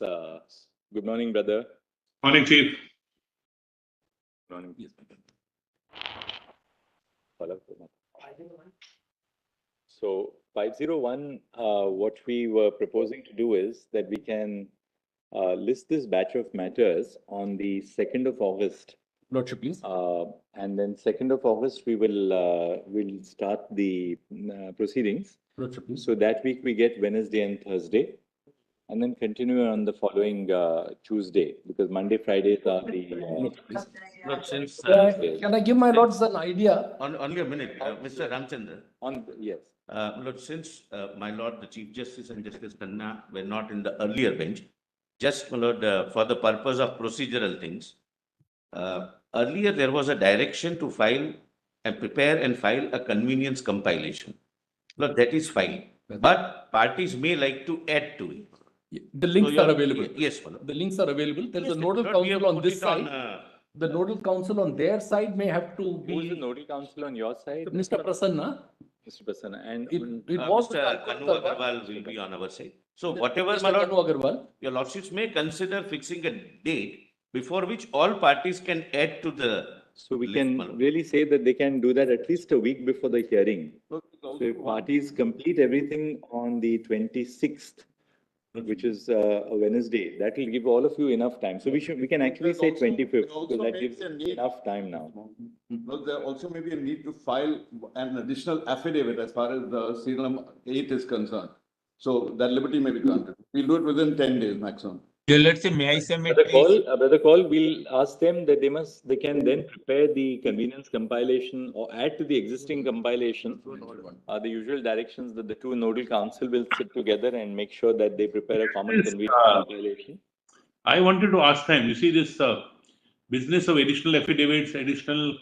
Good morning, brother. Morning, Chief. Morning. So 501, what we were proposing to do is that we can list this batch of matters on the 2nd of August. Lordship, please. And then 2nd of August, we will start the proceedings. Lordship, please. So that week we get Wednesday and Thursday, and then continue on the following Tuesday, because Monday, Fridays are the. Lord, since, Can I give my lords an idea? only a minute, Mr. Ramchandra. Yes. Lord, since my lord, the Chief Justice and Justice Khanna were not in the earlier bench, just, my lord, for the purpose of procedural things, earlier there was a direction to file and prepare and file a convenience compilation. Lord, that is fine, but parties may like to add to it. The links So are available. Yes, my lord. The links are available. There is Yes, a nodal Lord, we have council on put this it on, side. The nodal council on their side may have to Who is the be nodal council on your side? Mr. Prasanna. Mr. Prasanna. And It was Mr. Kanu Agarwal will be on our side. So whatever, my Mr. lord, Kanu Agarwal. your lordships may consider fixing a date before which all parties can add to the. so we list, can my lord. really say that they can do that at least a week before the hearing. So if parties complete everything on the 26th, which is a Wednesday, that will give all of you enough time. So we can actually say 25th, because that gives enough time now. No, there also may be a need to file an additional affidavit as far as the serial number 8 is concerned. So that liberty may be granted. We'll do it within 10 days maximum. Let's say, may I submit? Brother Call, we'll ask them that they can then prepare the convenience compilation or add to the existing compilation. The usual directions that the two nodal council will sit together and make sure that they prepare a common Yes, convenience compilation. I wanted to ask them, you see this business of additional affidavits, additional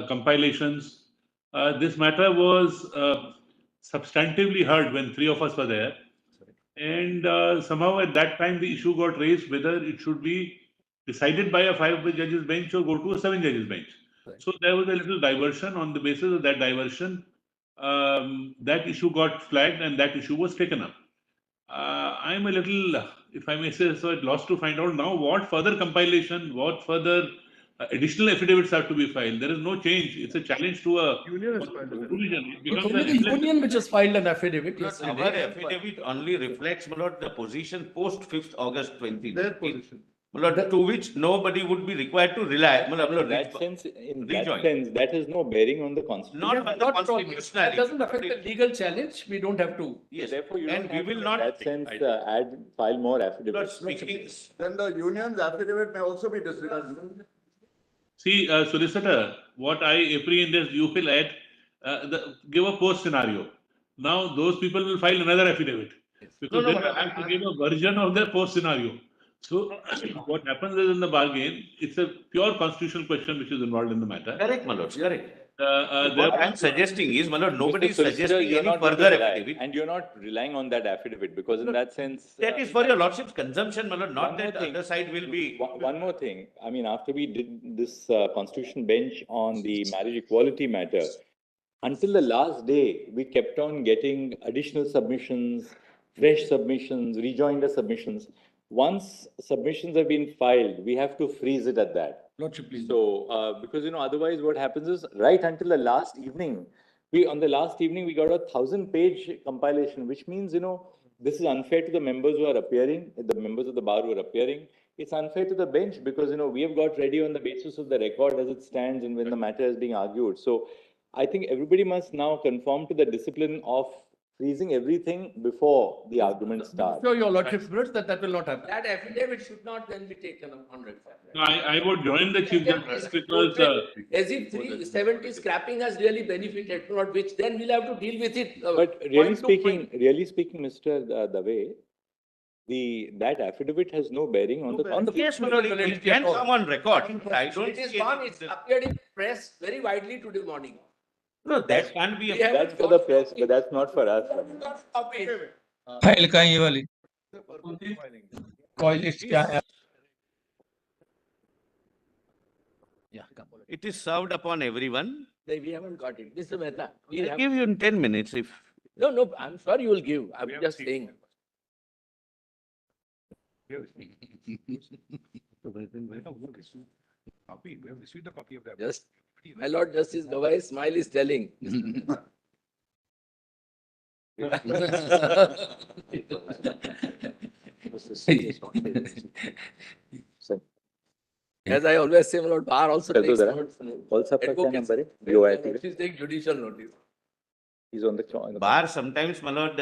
compilations. This matter was substantively heard when three of us were there. And somehow at that time, the issue got raised whether it should be decided by a 5-judges bench or go to a 7-judges bench. Right. So there was a little diversion. On the basis of that diversion, that issue got flagged and that issue was taken up. I'm a little, if I may say so, at loss to find out now what further compilation, what further additional affidavits have to be filed. There is no change. It's a challenge to a provision. It It's becomes only an the endless- union which has filed an affidavit Our yesterday. affidavit only reflects, my lord, the position post 5th August 20. Their position. My lord, to which nobody would be required to rely. My lord, In that sense, rejoin. that has no bearing on the constitution. Not on the Not at all. constitutional. That doesn't affect the legal challenge. We don't have to. Yes, Therefore, you and don't we have will to, not. in that sense, file more Lord, affidavits. speaking, Then the union's affidavit may also be disregarded. See, solicitor, what I apprehend is you will add, give a post scenario. Now, those people will file another affidavit. Because No, they but have to give a version of their post scenario. So, what happens is in the bargain, it's a pure constitutional question which is involved in the matter. correct, my lord, correct. What Therefore, I'm suggesting is, my lord, nobody is Mr. Solicitor, suggesting you're any not going to further rely- affidavit. And you're not relying on that affidavit, because in that sense. That is for your lordship's consumption, my lord, not One more that thing. other side will be. One more thing, I mean, after we did this constitution bench on the marriage equality matter, until the last day, we kept on getting additional submissions, fresh submissions, rejoinder submissions. Once submissions have been filed, we have to freeze it at that. Lordship, please. So, because, otherwise what happens is, right until the last evening, we got a 1,000-page compilation, which means, this is unfair to the members who are appearing, the members of the bar who are appearing. It's unfair to the bench because, we have got ready on the basis of the record as it stands and when the matter is being argued. So I think everybody must now conform to the discipline of freezing everything before the argument starts. Sure, your lordship's words that will not happen. That affidavit should not then be taken on record. I would join the Chief Justice because As if 370 scrapping has really benefited, not which then we'll have to deal with it. But really speaking, Mr. Dave, that affidavit has no bearing on the. Yes, my lord, it can come on record. I don't. It is see gone, any- it's appeared in press very widely today morning. No, that can't be. We have- That's for the press, but that's not for us. Copy. File का ये वाली कोई list क्या है? Yeah, come on. It is served upon everyone. We haven't got it. Mr. Mehta. we I'll have- give you in 10 minutes if. No, I'm sorry you will give. I'm just saying. Copy, we have received a copy of that. Just, my Lord Justice Gawai's smile is telling. As I always say, my Lord, bar also कर दो takes जरा। notes. कौन सा आपका क्या Advocates, number है? they UIP take पे? notice, take judicial notice. He's on the Bar sometimes, my lord,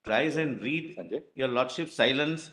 tries and read Sanjay. your lordship's silence.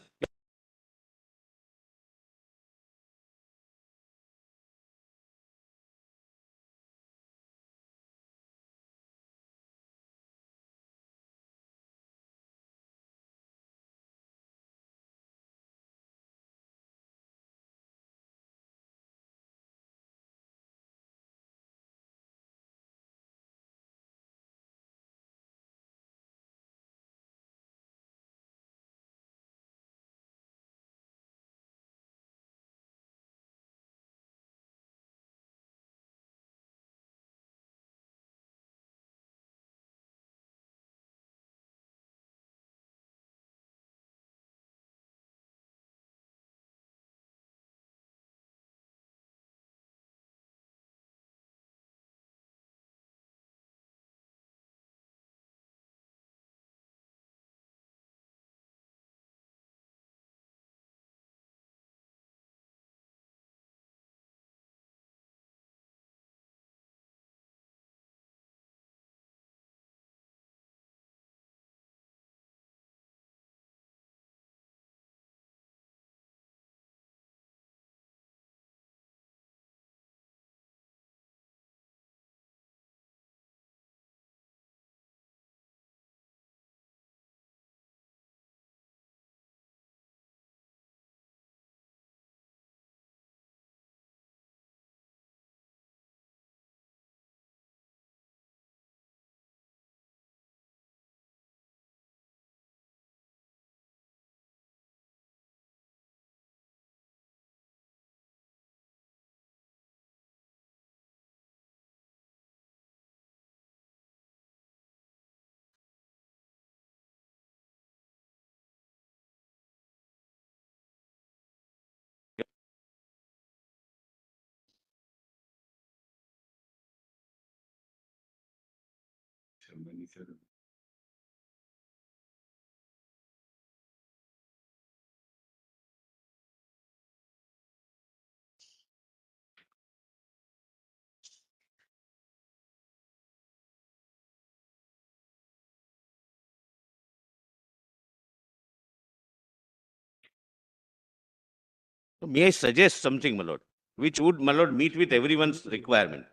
May I suggest something, my lord, which would, my lord, meet with everyone's requirement?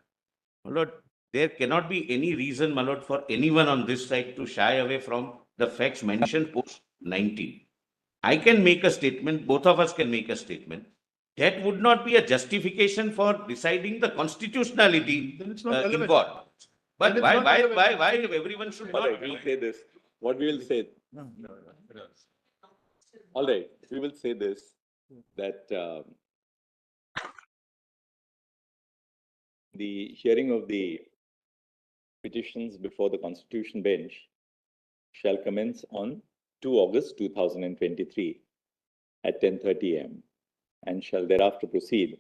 My lord, there cannot be any reason, my lord, for anyone on this side to shy away from the facts mentioned post 19. I can make a statement, both of us can make a statement. That would not be a justification for deciding the constitutionality Then it's not relevant. involved. Then But it's why, not why, relevant. why everyone should All not? right, we'll say this. What we will say. All right, we will say this, that the hearing of the petitions before the Constitution Bench shall commence on 2 August 2023 at 10:30 a.m. and shall thereafter proceed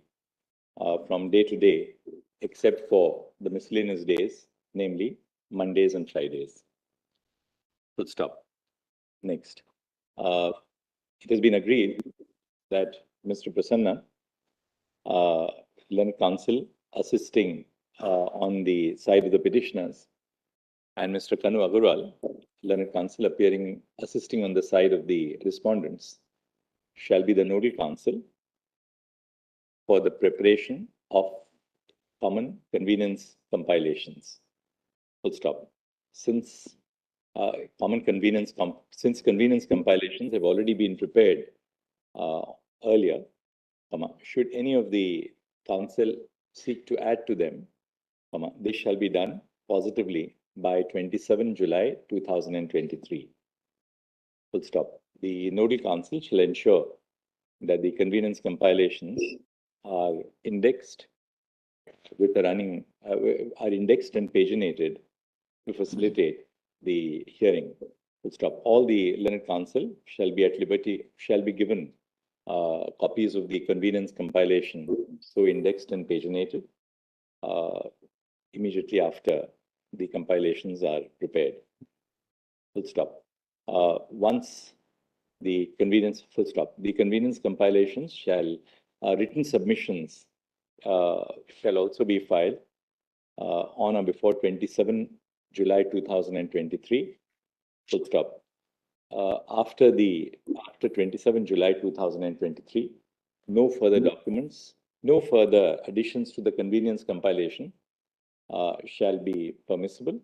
from day to day, except for the miscellaneous days, namely Mondays and Fridays. Full stop. Next. It has been agreed that Mr. Prasanna, Learned Counsel, assisting on the side of the petitioners, and Mr. Kanu Agarwal, Learned Counsel, appearing, assisting on the side of the respondents, shall be the nodal counsel for the preparation of common convenience compilations. Full stop. Since convenience compilations have already been prepared earlier, should any of the council seek to add to them, this shall be done positively by 27 July 2023. Full stop. The nodal council shall ensure that the convenience compilations are indexed with the running, are indexed and paginated to facilitate the hearing. Full stop. All the learned counsel shall be at liberty, shall be given copies of the convenience compilation, so indexed and paginated, immediately after the compilations are prepared. Full stop. Once the convenience, full stop, the convenience compilations shall, written submissions shall also be filed on or before 27 July 2023. Full stop. After 27 July 2023, no further documents, no further additions to the convenience compilation shall be permissible,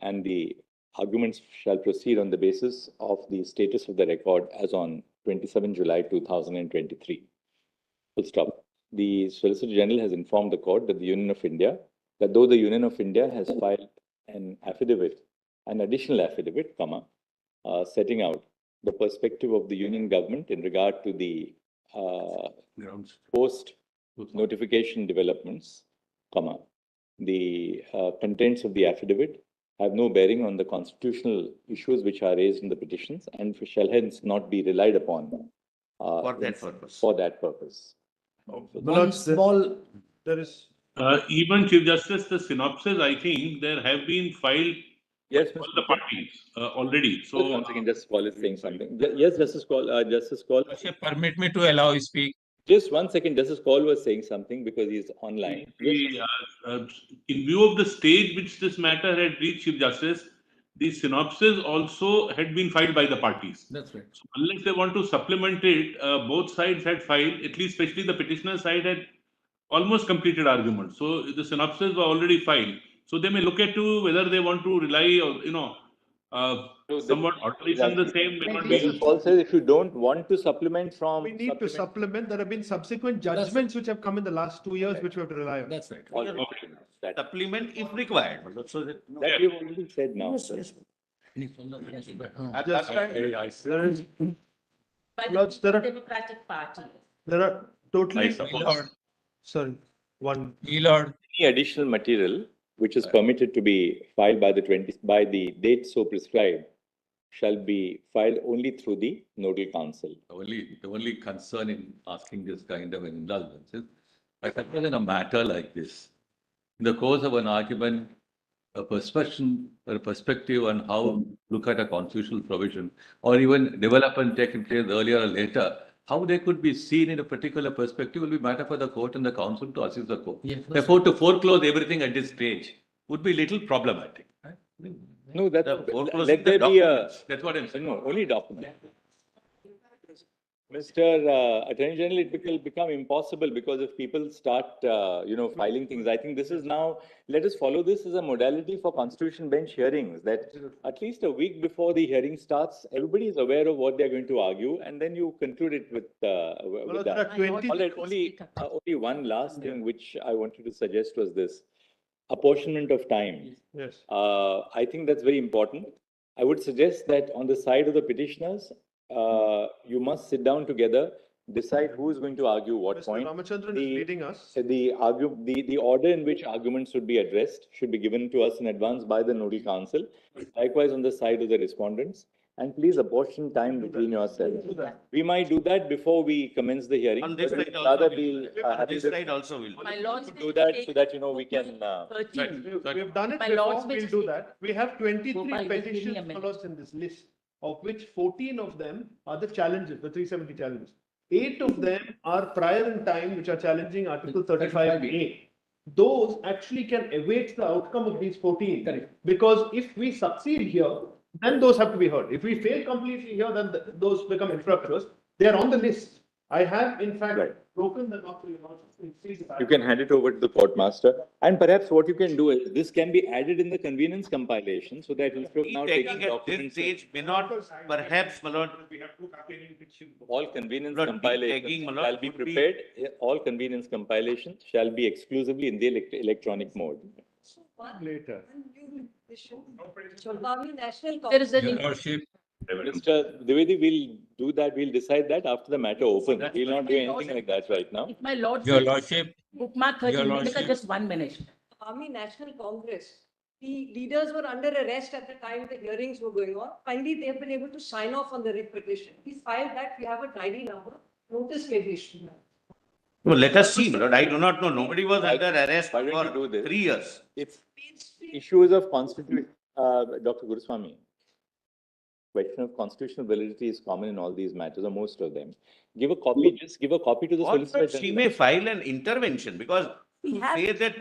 and the arguments shall proceed on the basis of the status of the record as on 27 July 2023. Full stop. The Solicitor General has informed the court that the Union of India, that though the Union of India has filed an affidavit, an additional affidavit, setting out the perspective of the Union government in regard to the post-notification developments, the contents of the affidavit have no bearing on the constitutional issues which are raised in the petitions and shall hence not be relied upon For that purpose. For that purpose. One small, There is. Even Chief Justice, the synopsis, I think there have been filed Yes, all Mr. the parties already. Just So one second, Justice Call is saying something. Yes, Justice Call, Lordship, permit me to allow you speak. just one second, Justice Call was saying something because he's online. in view of the stage which this matter had reached, Chief Justice, the synopsis also had been filed by the parties. that's right. So unless they want to supplement it, both sides had filed, at least especially the petitioner side had almost completed argument. So the synopses were already filed. So they may look at to whether they want to rely or, somewhat alteration the same. May not be Justice Call says if you don't want to supplement from. We need to supplement. There have been subsequent judgments which have come in the last 2 years, which we have to rely on. That's right. That Supplement if required. So that. we've already said now. At that time, there is, Lords, Democratic Party. there are totally, Lord, sorry, one. Lord, Any additional material which is permitted to be filed by the date so prescribed shall be filed only through the nodal council. The only concern in asking this kind of an indulgence is, I suppose in a matter like this, in the course of an argument, a perception or a perspective on how look at a constitutional provision, or even development taking place earlier or later, how they could be seen in a particular perspective will be matter for the court and the council to assist the court. Yes, Therefore, to foreclose everything at this stage would be little problematic. Right? No, that, The foreclosing let there the be a, documents. That's what I'm saying. no, only document. Mr. Attorney General, it will become impossible because if people start, filing things, I think this is now, let us follow this as a modality for Constitution Bench hearings, that at least a week before the hearing starts, everybody is aware of what they're going to argue, and then you conclude it with There that. are 20. All right, only one last thing which I wanted to suggest was this, apportionment of time. Yes. I think that's very important. I would suggest that on the side of the petitioners, you must sit down together, decide who is going to argue what Mr. point. Ramachandran is The- leading us. The order in which arguments should be addressed should be given to us in advance by the nodal council. Likewise, on the side of the respondents, and please apportion time between yourselves. We might do that before we commence the hearing. On this but side we'd also, rather we'll be, do. On having this this- side also will. My lords. do that so that, we can, 13. We have done it My before, lords, we'll which do is- that. We have 23 Gopal, just give me a petitions minute. followed in this list, of which 14 of them are the challenges, the 370 challenges. 8 of them are prior in time, which are challenging Article 35A. Those actually can await the outcome of these 14. Correct. Because if we succeed here, then those have to be heard. If we fail completely here, then those become infructuous. They are on the list. I have in fact Right. broken them up to you. you can hand it over to the court master. And perhaps what you can do is, this can be added in the convenience compilation so that instead of now Taking taking at this documents. stage may not, perhaps, my lord, All convenience Lord, compilations tagging, my lord, shall be would be- prepared, all convenience compilations shall be exclusively in the electronic mode. Later. There is Your an, Lordship, Mr. Dwivedi, we'll do that, we'll decide that after the matter opens. We'll not do anything like that right now. if my lords. Your Lordship, Bookmark Your 13, Lordship. just 1 minute. Army National Congress, the leaders were under arrest at the time the hearings were going on. Finally, they have been able to sign off on the writ petition. We filed that, we have a ID number. Notice get issued. Well, let us see, my lord. I do not know. Nobody was under arrest why don't you do for this? 3 years. It's issues of constitution, Dr. Guruswamy. Question of constitutional validity is common in all these matters, or most of them. Give a copy, just give a copy to the Or Solicitor she General. may file an intervention because to have- say that.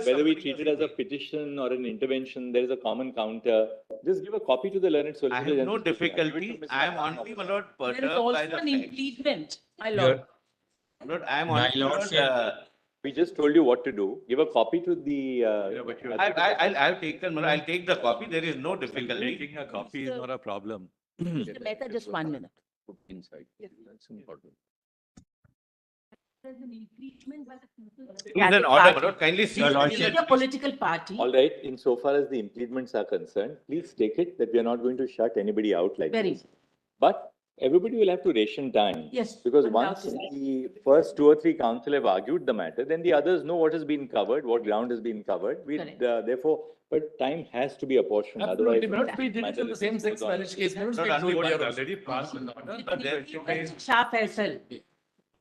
Whether we treat it as a petition or an intervention, there is a common counter. Just give a copy to the learned I Solicitor have General. no difficulty. I am only, my lord, There is perturbed also by the an fact. impediment, my Your- lord. Lord, I am My only, my lord, lordship. We just told you what to do. Give a copy to the. I've taken, my lord, I'll take the copy. There is no difficulty. Taking a copy is not a problem. Mr. Mehta, just 1 minute. Inside. That's important. There's an impeachment by the people. Is an order, my lord. Kindly see. Your It's lordship. a political party. All right, insofar as the impediments are concerned, please take it that we are not going to shut anybody out like Very. this. But everybody will have to ration time. Yes, Because once undoubtedly. the first 2 or 3 council have argued the matter, then the others know what has been covered, what ground has been covered. We Correct. therefore, but time has to be apportioned. Absolutely, Otherwise, but we did it in the same-sex marriage case. Not only one, Already passed an order. Shah Faisal.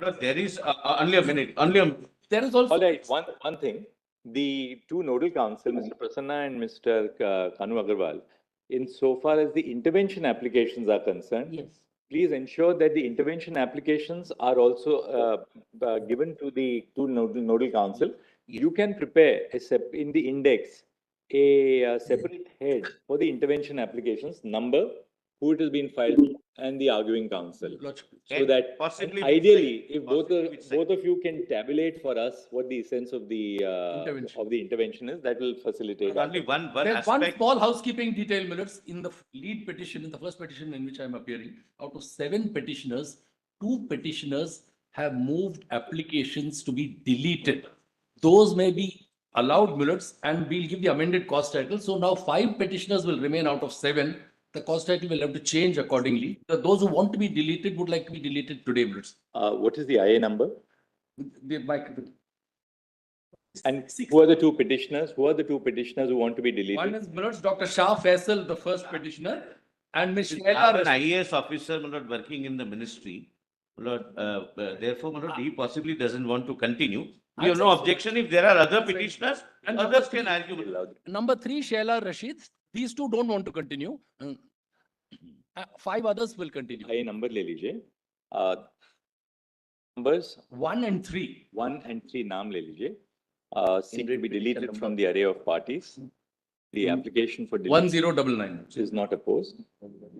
Lord, there is, only a minute, only a, There is all also, right, one thing, the 2 nodal council, Mr. Prasanna and Mr. Kanu Agarwal, insofar as the intervention applications are concerned, Yes. please ensure that the intervention applications are also given to the 2 nodal council. You can prepare in the index a separate head for the intervention applications, number, who it has been filed to, and the arguing council. So And that possibly and with ideally, site, if possibly with site. both of you can tabulate for us what the essence of the intervention is, that will facilitate. only one there's one aspect. small housekeeping detail, minutes in the lead petition, in the first petition in which I am appearing, out of 7 petitioners, 2 petitioners have moved applications to be deleted. Those may be allowed minutes and we'll give the amended cost title. So now 5 petitioners will remain out of 7. The cost title will have to change accordingly. Those who want to be deleted would like to be deleted today, minutes. What is the IA number? And Six. who are the 2 petitioners? Who are the 2 petitioners who want to be deleted? One is minutes, Dr. Shah Faisal, the first petitioner, and Ms. Have Shweta an Rashid. IAS officer, my lord, working in the ministry. My lord, therefore, my lord, he possibly doesn't want to continue. We have no objection if there are other petitioners, And others can argue. my lord. Number 3, Shaila Rashid. These 2 don't want to continue. 5 others will continue. IA number le lijiye. Numbers 1 and 3. 1 and 3 naam le lijiye. Seem to be deleted from the array of parties. The application for deletion 1099. is not opposed.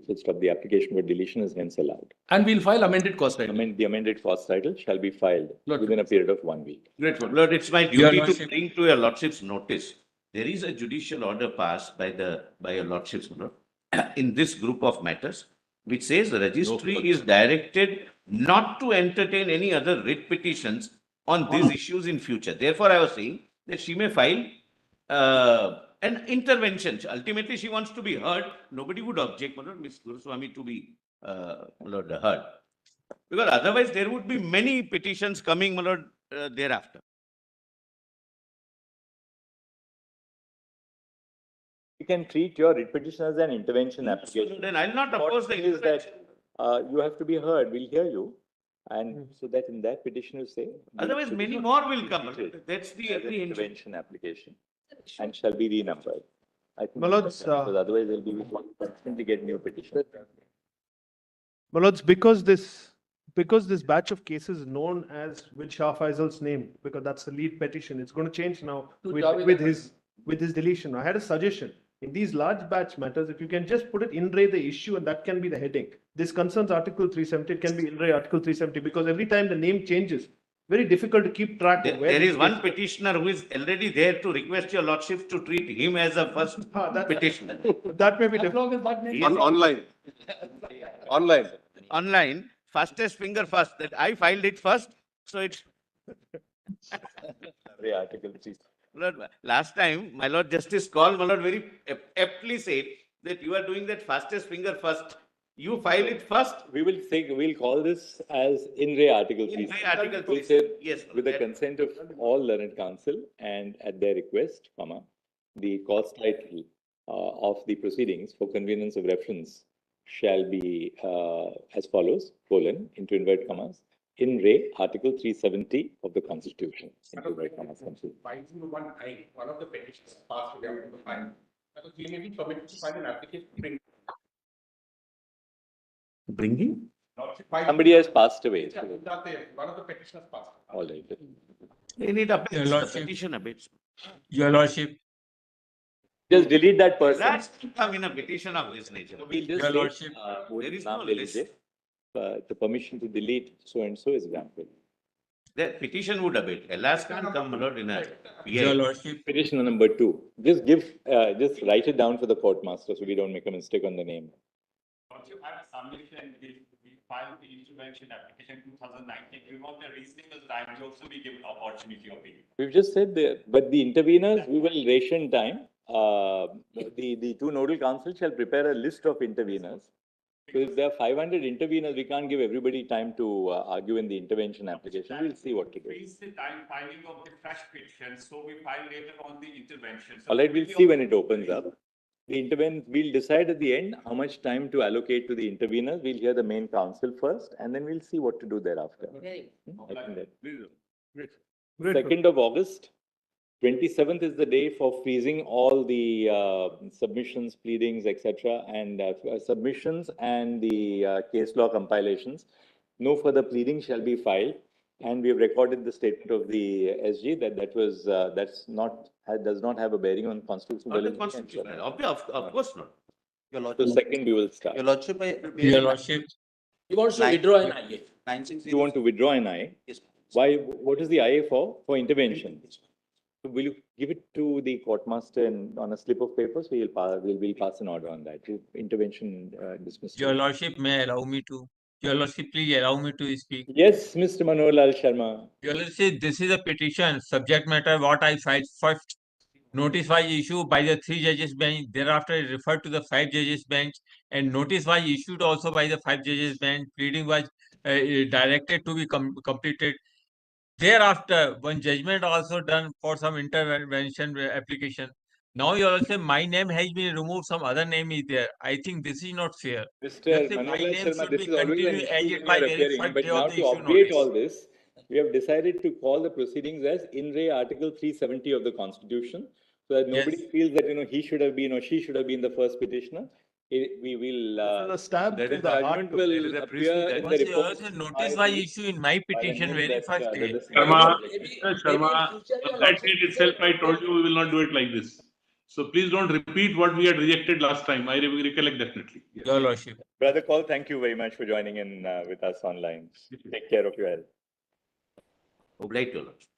Full stop. The application for deletion is hence allowed. And we'll file amended cost title. The amended cost title shall be filed Lord, within a period of 1 week. Grateful. Lord, it's my Your duty to lordship. bring to your lordship's notice. There is a judicial order passed by your lordship's, my lord, in this group of matters, which says the registry is directed not to entertain any other writ petitions on these issues in future. Therefore, I was saying that she may file an intervention. Ultimately, she wants to be heard. Nobody would object, my lord, Ms. Guruswamy, to be my lord, heard. Because otherwise, there would be many petitions coming, my lord, thereafter. You can treat your writ petition as an intervention application. Then I'll not oppose the What is intervention. that you have to be heard, we'll hear you. And so that in that petition you say. the Otherwise, many petition more will is come. treated That's the as an apprehension. intervention application and shall be renumbered. I think My lords, because otherwise there'll be constantly get new petitions. My lords, because this batch of cases is known as with Shah Faisal's name, because that's the lead petition, it's going to change now To with, Javed with his deletion. I had a suggestion. In these large batch matters, if you can just put it in re the issue and that can be the heading. This concerns Article 370, it can be in re Article 370 because every time the name changes, very difficult to keep track of where. There these is one cases- petitioner who is already there to request your lordship to treat him as a first that- petitioner. That may be As different. long as that name. Yes. Online. Online. Online, fastest finger first, that I filed it first, so it's. Every article, please. Lord, last time, my lord justice called, my lord very aptly said that you are doing that fastest finger first. You file it first. We'll call this as in re Article In 3. re Article We'll 3. say Yes. with the that- consent of all learned counsel and at their request, the cause title of the proceedings for convenience of reference shall be as follows, colon, into inverted commas, in re Article 370 of the Constitution. Into inverted commas. 501I, one of the petitions passed, we have to file. Because we may be permitted to file an application to bring. Bringing? Somebody has passed away. Yeah, one of the petitioners passed. All right. They need a Your the Lordship. petition abates. Your Lordship, Just delete that person. That's come in a petition of this nature. We'll just Your say, Lordship. There is naam no le list. lijiye. The permission to delete so and so is granted. The petition would abate. Alas can't come alone in a Your PI. Lordship, Petitioner number 2. Just just write it down for the court master so we don't make a mistake on the name. Once you have submission, we filed the intervention application 2019. We want the reasonable time to also be given opportunity of it. We've just said but the interveners, we will ration time. The two nodal councils shall prepare a list of interveners. So if there are 500 interveners, we can't give everybody time to argue in the intervention application. We'll see what to do. Freeze the time filing of the fresh petition, so we file later on the intervention. So All right, we'll see when it opens up. We'll decide at the end how much time to allocate to the interveners. We'll hear the main council first, and then we'll see what to do thereafter. Very I think that. Great. 2nd of August, 27th is the day for freezing all the submissions, pleadings, etc., and submissions and the case law compilations. No further pleading shall be filed, and we have recorded the statement of the SG that does not have a bearing on constitutional. Not the constitution. Of course not. Your So Lordship, second, we will start. Your Lordship, Your Lordship, He wants to Nine- withdraw an IA. 960. You want to withdraw an IA? Yes. Why? What is the IA for? For intervention. So will you give it to the court master and on a slip of paper? So we'll pass an order on that. Intervention dismissal. Your Lordship, may allow me to. Your Lordship, please allow me to speak. Yes, Mr. Manohar Lal Sharma. Your Lordship, this is a petition, subject matter, what I filed first. Notice was issued by the 3 judges bench, thereafter it referred to the 5 judges bench, and notice was issued also by the 5 judges bench. Pleading was directed to be completed. Thereafter, one judgment also done for some intervention application. Now you also my name has been removed, some other name is there. I think this is not fair. Mr. Just say Manohar my Lal name Sharma, should this be is always an continued issue as when it you by are very appearing, first but day of now the to issue obviate notice. all this, we have decided to call the proceedings as in re Article 370 of the Constitution, so that nobody Yes. feels that he should have been or she should have been the first petitioner. We will. This is a stab that to is the The heart. judgment will There is a appear precedent. in the Once you report. also notice was issued in my petition very first day. Sharma, Maybe- Mr. Sharma, maybe in future, your that lordship date will itself, say- I told you we will not do it like this. So please don't repeat what we had rejected last time. I recollect definitely. Your Lordship. Brother Call, thank you very much for joining in with us online. Take care of your health. Obliged, Your Lordship.